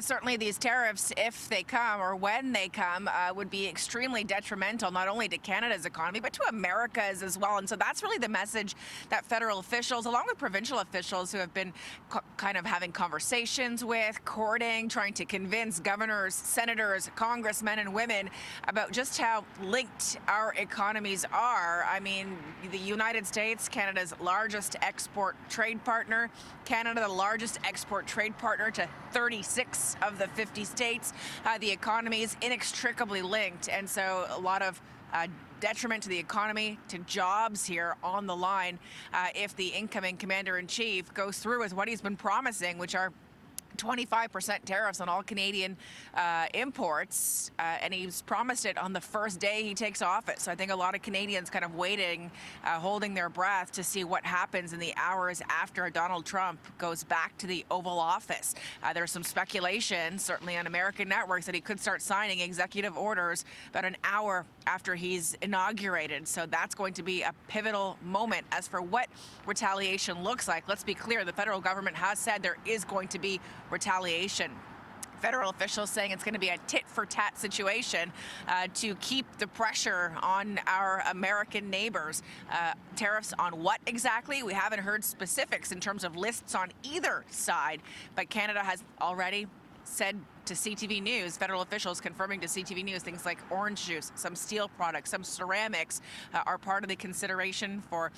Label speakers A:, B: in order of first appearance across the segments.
A: certainly these tariffs, if they come or when they come, would be extremely detrimental, not only to Canada's economy, but to America's as well. And so that's really the message that federal officials, along with provincial officials who have been kind of having conversations with, courting, trying to convince governors, senators, congressmen and women about just how linked our economies are. I mean, the United States, Canada's largest export trade partner, Canada, the largest export trade partner to 36 of the 50 states. The economy is inextricably linked, and so a lot of detriment to the economy, to jobs here on the line if the incoming commander-in-chief goes through with what he's been promising, which are 25% tariffs on all Canadian imports, and he's promised it on the first day he takes office. So I think a lot of Canadians kind of waiting, holding their breath to see what happens in the hours after Donald Trump goes back to the Oval Office. There's some speculation, certainly on American networks, that he could start signing executive orders about an hour after he's inaugurated. So that's going to be a pivotal moment. As for what retaliation looks like, let's be clear, the federal government has said there is going to be retaliation. Federal officials saying it's going to be a tit-for-tat situation to keep the pressure on our American neighbors. Tariffs on what exactly? We haven't heard specifics in terms of lists on either side, but Canada has already said to CTV News, federal officials confirming to CTV News, things like orange juice, some steel products, some ceramics are part of the consideration for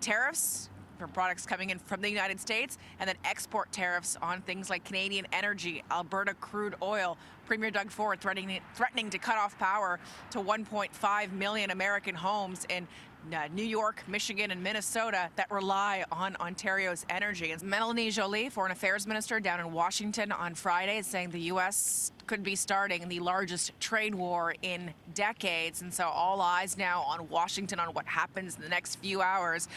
A: tariffs for products coming in from the United States, and then export tariffs on things like Canadian energy, Alberta crude oil. Premier Doug Ford threatening to cut off power to 1.5 million American homes in New York, Michigan, and Minnesota that rely on Ontario's energy. And Melanie Joly, Foreign Affairs Minister down in Washington on Friday, is saying the U.S. could be starting the largest trade war in decades. And so all eyes now on Washington, on what happens in the next few hours